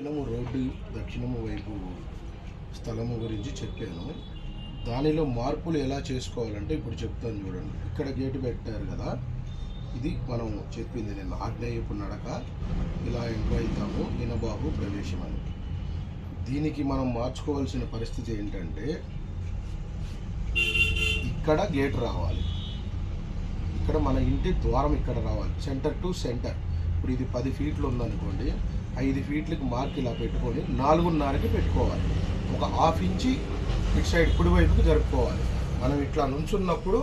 Road దక్షిణము వైపు స్థలము గురించి చెప్పాను. దానిలో మార్పులు ఎలా చేసుకోవాలంటే ఇప్పుడు చెప్తాను చూడండి. ఇక్కడ గేటు పెట్టారు కదా, ఇది మనం చెప్పింది నిన్న ఆగ్నేయపు నడక, ఇలా ఎంటర్ అవుతాము ఇనబాహు ప్రవేశం అని. దీనికి మనం మార్చుకోవాల్సిన పరిస్థితి ఏంటంటే ఇక్కడ గేట్ రావాలి, ఇక్కడ మన ఇంటి ద్వారం ఇక్కడ రావాలి, సెంటర్ టు సెంటర్. ఇప్పుడు ఇది 10 ఫీట్లు ఉందనుకోండి, 5 ఫీట్లకి మార్క్ ఇలా పెట్టుకొని 4:30కి పెట్టుకోవాలి. ఒక ½ ఇంచి ఇటు సైడ్ కుడివైపుకి జరుపుకోవాలి. మనం ఇట్లా నుంచున్నప్పుడు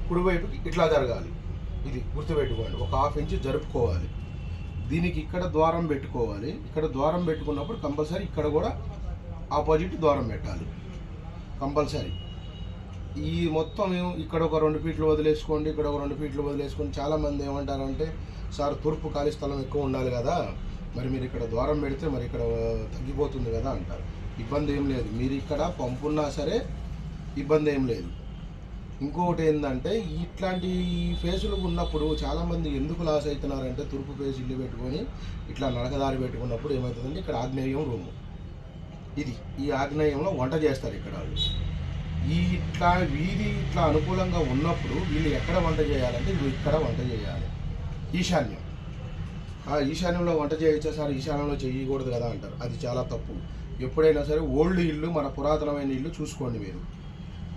కుడివైపుకి ఇట్లా జరగాలి. ఇది గుర్తుపెట్టుకోండి, ఒక ½ ఇంచి జరుపుకోవాలి. దీనికి ఇక్కడ ద్వారం పెట్టుకోవాలి. ఇక్కడ ద్వారం పెట్టుకున్నప్పుడు కంపల్సరీ ఇక్కడ కూడా ఆపోజిట్ ద్వారం పెట్టాలి కంపల్సరీ. ఈ మొత్తం ఇక్కడ ఒక 2 ఫీట్లు వదిలేసుకోండి, ఇక్కడ ఒక 2 ఫీట్లు వదిలేసుకోండి. చాలామంది ఏమంటారంటే, సార్ తూర్పు ఖాళీ స్థలం ఎక్కువ ఉండాలి కదా, మరి మీరు ఇక్కడ ద్వారం పెడితే మరి ఇక్కడ తగ్గిపోతుంది కదా అంటారు. ఇబ్బంది ఏం లేదు, మీరు ఇక్కడ పంపున్నా సరే ఇబ్బంది ఏం లేదు. ఇంకొకటి ఏంటంటే, ఇట్లాంటి ఫేసులు ఉన్నప్పుడు చాలామంది ఎందుకు లాస్ అవుతున్నారంటే, తూర్పు ఫేస్ ఇల్లు పెట్టుకొని ఇట్లా నడకదారి పెట్టుకున్నప్పుడు ఏమవుతుందంటే, ఇక్కడ ఆగ్నేయం రూము, ఇది ఈ ఆగ్నేయంలో వంట చేస్తారు ఇక్కడ వాళ్ళు. ఇట్లా వీధి ఇట్లా అనుకూలంగా ఉన్నప్పుడు వీళ్ళు ఎక్కడ వంట చేయాలంటే ఇక్కడ వంట చేయాలి, ఈశాన్యం. ఆ ఈశాన్యంలో వంట చేయొచ్చా సార్, ఈశాన్యంలో చేయకూడదు కదా అంటారు. అది చాలా తప్పు. ఎప్పుడైనా సరే ఓల్డ్ ఇల్లు, మన పురాతనమైన ఇల్లు చూసుకోండి. మీరు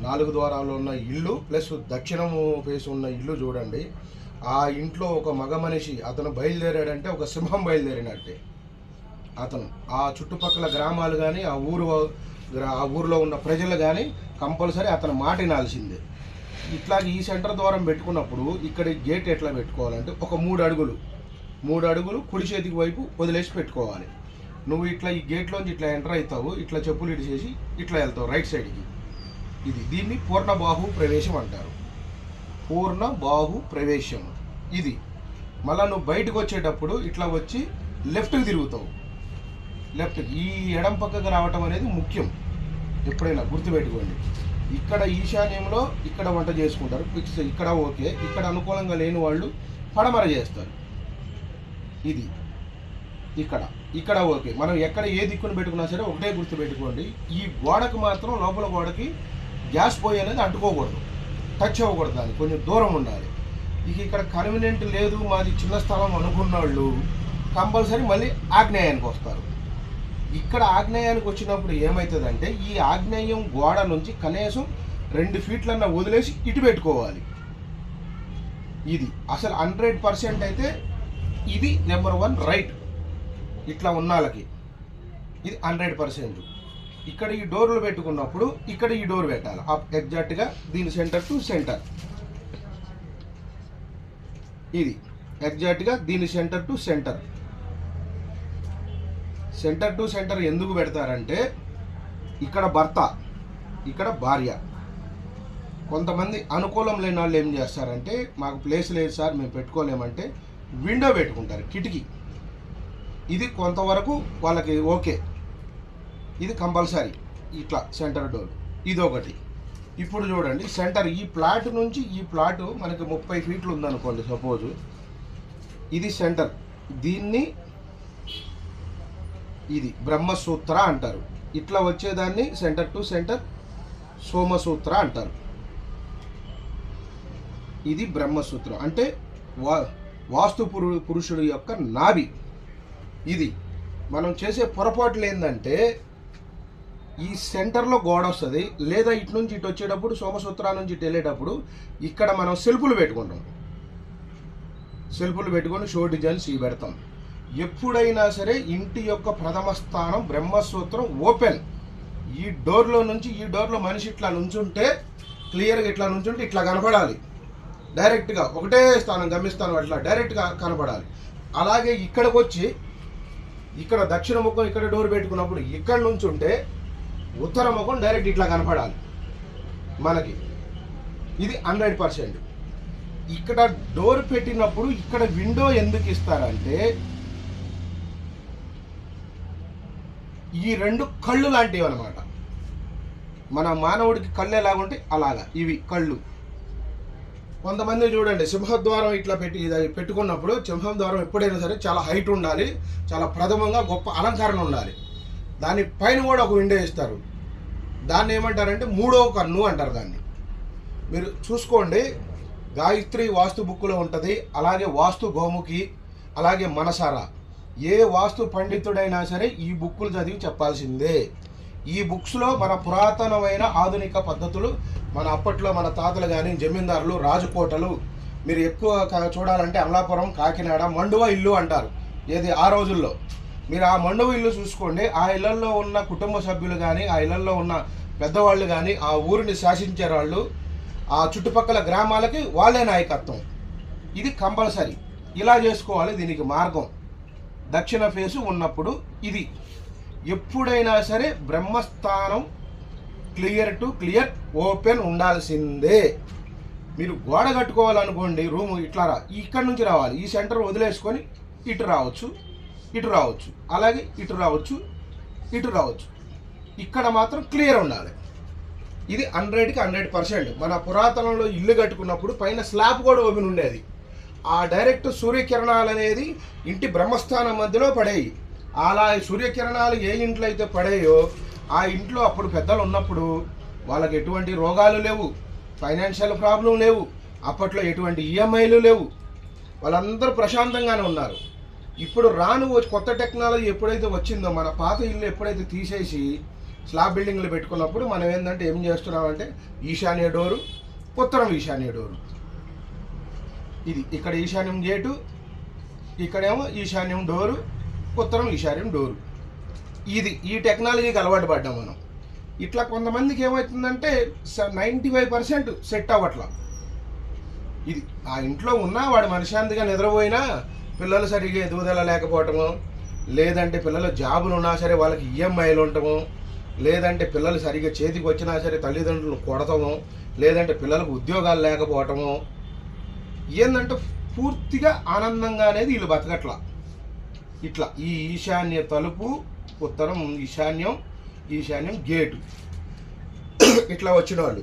4 ద్వారాలు ఉన్న ఇల్లు ప్లస్ దక్షిణము ఫేస్ ఉన్న ఇల్లు చూడండి. ఆ ఇంట్లో ఒక మగ మనిషి అతను బయలుదేరాడంటే ఒక సింహం బయలుదేరినట్టే. అతను ఆ చుట్టుపక్కల గ్రామాలు కానీ ఆ ఊరిలో ఉన్న ప్రజలు కానీ కంపల్సరీ అతను మాట వినాల్సిందే. ఇట్లాగే ఈ సెంటర్ ద్వారం పెట్టుకున్నప్పుడు ఇక్కడ గేట్ ఎట్లా పెట్టుకోవాలంటే, ఒక 3 అడుగులు కుడి చేతికి వైపు వదిలేసి పెట్టుకోవాలి. నువ్వు ఇట్లా ఈ గేట్లోంచి ఇట్లా ఎంటర్ అవుతావు, ఇట్లా చెప్పులు ఇడిచేసి ఇట్లా వెళ్తావు రైట్ సైడ్కి. దీన్ని పూర్ణబాహు ప్రవేశం అంటారు, పూర్ణబాహు ప్రవేశం. ఇది మళ్ళీ నువ్వు బయటకు వచ్చేటప్పుడు ఇట్లా వచ్చి లెఫ్ట్కి తిరుగుతావు. ఈ ఎడం పక్కకు రావటం అనేది ముఖ్యం, ఎప్పుడైనా గుర్తుపెట్టుకోండి. ఇక్కడ ఈశాన్యంలో ఇక్కడ వంట చేసుకుంటారు, ఇక్కడ ఓకే. ఇక్కడ అనుకూలంగా లేని వాళ్ళు పడమర చేస్తారు. ఇది ఇక్కడ ఓకే. మనం ఎక్కడ ఏ దిక్కును పెట్టుకున్నా సరే ఒకటే గుర్తుపెట్టుకోండి, ఈ గోడకు మాత్రం లోపల గోడకి గ్యాస్ పొయ్యి అనేది అంటుకోకూడదు, టచ్ అవ్వకూడదు, దానికి కొంచెం దూరం ఉండాలి. ఇక్కడ కన్వీనియంట్ లేదు, మాది చిన్న స్థలం అనుకున్న వాళ్ళు కంపల్సరీ మళ్ళీ ఆగ్నేయానికి వస్తారు. ఇక్కడ ఆగ్నేయానికి వచ్చినప్పుడు ఏమవుతుందంటే, ఈ ఆగ్నేయం గోడ నుంచి కనీసం 2 ఫీట్లన్నా వదిలేసి ఇటు పెట్టుకోవాలి. ఇది అసలు 100% అయితే ఇది నెంబర్ 1 రైట్. ఇట్లా ఉన్నాళ్ళకి ఇది 100%. ఇక్కడ ఈ డోర్లు పెట్టుకున్నప్పుడు ఇక్కడ ఈ డోర్ పెట్టాలి ఎగ్జాక్ట్గా దీని సెంటర్ టు సెంటర్. ఇది ఎగ్జాక్ట్గా దీని centre to centre. Centre to centre ఎందుకు పెడతారంటే, ఇక్కడ భర్త, ఇక్కడ భార్య. కొంతమంది అనుకూలం లేని వాళ్ళు ఏం చేస్తారంటే, మాకు ప్లేస్ లేదు సార్ మేము పెట్టుకోలేమంటే విండో పెట్టుకుంటారు, కిటికీ. ఇది కొంతవరకు వాళ్ళకి ఓకే, ఇది కంపల్సరీ. ఇట్లా సెంటర్ డోర్ ఇదొకటి. ఇప్పుడు చూడండి, సెంటర్ ఈ ప్లాట్ నుంచి ఈ ప్లాట్ మనకి 30 ఫీట్లు ఉందనుకోండి సపోజు, ఇది సెంటర్. దీన్ని ఇది బ్రహ్మసూత్ర అంటారు. ఇట్లా వచ్చేదాన్ని సెంటర్ టు సెంటర్ సోమసూత్ర అంటారు. ఇది బ్రహ్మసూత్రం అంటే వాస్తు పురుషుడు యొక్క నాభి. ఇది మనం చేసే పొరపాట్లు ఏంటంటే, ఈ సెంటర్లో గోడ వస్తుంది, లేదా ఇటు నుంచి ఇటు వచ్చేటప్పుడు సోమసూత్ర నుంచి ఇటు వెళ్ళేటప్పుడు ఇక్కడ మనం సెల్ఫులు పెట్టుకుంటాం. సెల్ఫులు పెట్టుకొని షో డిజైన్స్ ఇవి పెడతాం. ఎప్పుడైనా సరే ఇంటి యొక్క ప్రథమ స్థానం బ్రహ్మసూత్రం ఓపెన్. ఈ డోర్లో నుంచి ఈ డోర్లో మనిషి ఇట్లా నుంచుంటే, క్లియర్గా ఇట్లా నుంచుంటే ఇట్లా కనపడాలి, డైరెక్ట్గా ఒకటే స్థానం గమ్యస్థానం అట్లా డైరెక్ట్గా కనపడాలి. అలాగే ఇక్కడికి వచ్చి ఇక్కడ దక్షిణ ముఖం ఇక్కడ డోర్ పెట్టుకున్నప్పుడు ఇక్కడ నుంచి ఉంటే ఉత్తర ముఖం డైరెక్ట్ ఇట్లా కనపడాలి మనకి. ఇది 100%. ఇక్కడ డోర్ పెట్టినప్పుడు ఇక్కడ విండో ఎందుకు ఇస్తారంటే, ఈ 2 కళ్ళు లాంటివి అనమాట. మన మానవుడికి కళ్ళు ఎలాగుంటే అలాగా ఇవి కళ్ళు. కొంతమంది చూడండి సింహద్వారం ఇట్లా ఇది పెట్టుకున్నప్పుడు సింహద్వారం ఎప్పుడైనా సరే చాలా హైట్ ఉండాలి, చాలా ప్రథమంగా గొప్ప అలంకరణ ఉండాలి. దాని పైన కూడా ఒక విండో ఇస్తారు. దాన్ని ఏమంటారంటే మూడవ కన్ను అంటారు. దాన్ని మీరు చూసుకోండి, గాయత్రి వాస్తు బుక్లో ఉంటుంది. అలాగే వాస్తు గోముఖి, అలాగే మనసారా, ఏ వాస్తు పండితుడైనా సరే ఈ బుక్కులు చదివి చెప్పాల్సిందే. ఈ బుక్స్లో మన పురాతనమైన ఆధునిక పద్ధతులు, మన అప్పట్లో మన తాతలు కానీ జమీందారులు, రాజకోటలు, మీరు ఎక్కువ చూడాలంటే అమలాపురం, కాకినాడ మండువ ఇల్లు అంటారు. ఏది ఆ రోజుల్లో మీరు ఆ మండువ ఇల్లు చూసుకోండి. ఆ ఇళ్లలో ఉన్న కుటుంబ సభ్యులు కానీ, ఆ ఇళ్లలో ఉన్న పెద్దవాళ్ళు కానీ, ఆ ఊరిని శాసించే వాళ్ళు, ఆ చుట్టుపక్కల గ్రామాలకి వాళ్ళే నాయకత్వం. ఇది కంపల్సరీ, ఇలా చేసుకోవాలి. దీనికి మార్గం దక్షిణ ఫేసు ఉన్నప్పుడు ఇది ఎప్పుడైనా సరే బ్రహ్మస్థానం క్లియర్ టు క్లియర్ ఓపెన్ ఉండాల్సిందే. మీరు గోడ కట్టుకోవాలనుకోండి, రూము ఇట్లా ఇక్కడి నుంచి రావాలి, ఈ సెంటర్ వదిలేసుకొని ఇటు రావచ్చు, ఇటు రావచ్చు, అలాగే ఇటు రావచ్చు, ఇటు రావచ్చు. ఇక్కడ మాత్రం క్లియర్ ఉండాలి. ఇది 100కి 100%. మన పురాతనంలో ఇల్లు కట్టుకున్నప్పుడు పైన స్లాబ్ కూడా ఓపెన్ ఉండేది. ఆ డైరెక్ట్ సూర్యకిరణాలు అనేది ఇంటి బ్రహ్మస్థానం మధ్యలో పడేవి. అలా సూర్యకిరణాలు ఏ ఇంట్లో అయితే పడేయో ఆ ఇంట్లో అప్పుడు పెద్దలు ఉన్నప్పుడు వాళ్ళకి ఎటువంటి రోగాలు లేవు, ఫైనాన్షియల్ ప్రాబ్లం లేవు, అప్పట్లో ఎటువంటి ఈఎంఐలు లేవు, వాళ్ళందరూ ప్రశాంతంగానే ఉన్నారు. ఇప్పుడు రాను కొత్త టెక్నాలజీ ఎప్పుడైతే వచ్చిందో, మన పాత ఇల్లు ఎప్పుడైతే తీసేసి స్లాబ్ బిల్డింగ్లు పెట్టుకున్నప్పుడు మనం ఏంటంటే ఏం చేస్తున్నామంటే ఈశాన్య డోరు, ఉత్తరం ఈశాన్య డోరు, ఇది ఇక్కడ ఈశాన్యం గేటు, ఇక్కడేమో ఈశాన్యం డోరు, ఉత్తరం ఈశాన్యం డోరు. ఇది ఈ టెక్నాలజీకి అలవాటు పడ్డాం మనం. ఇట్లా కొంతమందికి ఏమవుతుందంటే 95% సెట్ అవ్వట్లా. ఇది ఆ ఇంట్లో ఉన్నా వాడు మనశ్శాంతిగా నిద్రపోయినా పిల్లలు సరిగ్గా ఎదుగుదల లేకపోవటము, లేదంటే పిల్లల జాబులు ఉన్నా సరే వాళ్ళకి ఈఎంఐలు ఉండటము, లేదంటే పిల్లలు సరిగ్గా చేతికి వచ్చినా సరే తల్లిదండ్రులు కొడతాము, లేదంటే పిల్లలకు ఉద్యోగాలు లేకపోవటము, ఏంటంటే పూర్తిగా ఆనందంగా అనేది వీళ్ళు బతకట్లా. ఇట్లా ఈ ఈశాన్య తలుపు, ఉత్తరం ఈశాన్యం, ఈశాన్యం గేటు ఇట్లా వచ్చిన వాళ్ళు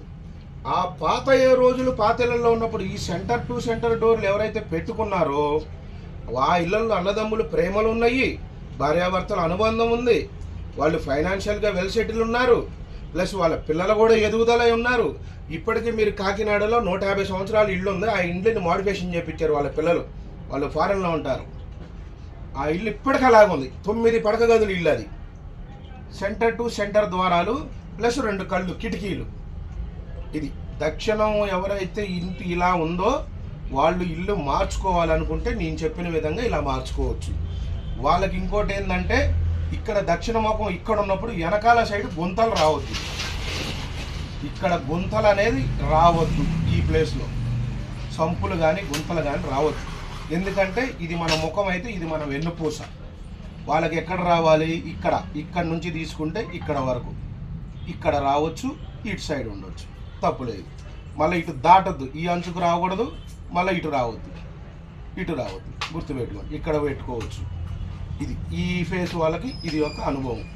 ఆ పాత రోజులు పాత ఇళ్లలో ఉన్నప్పుడు ఈ సెంటర్ టు సెంటర్ డోర్లు ఎవరైతే పెట్టుకున్నారో ఆ ఇళ్లలో అన్నదమ్ములు ప్రేమలు ఉన్నాయి, భార్యాభర్తల అనుబంధం ఉంది, వాళ్ళు ఫైనాన్షియల్గా వెల్ సెటిల్ ఉన్నారు, ప్లస్ వాళ్ళ పిల్లలు కూడా ఎదుగుదల ఉన్నారు. ఇప్పటికీ మీరు కాకినాడలో 150 సంవత్సరాల ఇల్లు ఉంది. ఆ ఇంటిని మోడిఫికేషన్ చేయించారు వాళ్ళ పిల్లలు, వాళ్ళు ఫారెన్లో ఉంటారు. ఆ ఇల్లు ఇప్పటికీ అలాగుంది. 9 పడక గదులు ఇల్లు అది. సెంటర్ టు సెంటర్ ద్వారాలు ప్లస్ 2 కళ్ళు కిటికీలు. ఇది దక్షిణం ఎవరైతే ఇంటి ఇలా ఉందో వాళ్ళు ఇల్లు మార్చుకోవాలనుకుంటే నేను చెప్పిన విధంగా ఇలా మార్చుకోవచ్చు. వాళ్ళకి ఇంకోటి ఏంటంటే ఇక్కడ దక్షిణ ముఖం ఇక్కడ ఉన్నప్పుడు వెనకాల సైడ్ గుంతలు రావద్దు. ఇక్కడ గుంతలు అనేది రావద్దు. ఈ ప్లేస్లో సంపులు కానీ గుంతలు కానీ రావద్దు. ఎందుకంటే ఇది మన ముఖం అయితే ఇది మన వెన్నుపూస. వాళ్ళకి ఎక్కడ రావాలి? ఇక్కడ నుంచి తీసుకుంటే ఇక్కడ వరకు ఇక్కడ రావచ్చు, ఇటు సైడ్ ఉండొచ్చు, తప్పులేదు. మళ్ళీ ఇటు దాటద్దు, ఈ అంచుకు రాకూడదు, మళ్ళీ ఇటు రావద్దు, ఇటు రావద్దు. గుర్తుపెట్టుకోండి, ఇక్కడ పెట్టుకోవచ్చు. ఇది ఈ ఫేస్ వాళ్ళకి ఇది ఒక అనుభవం.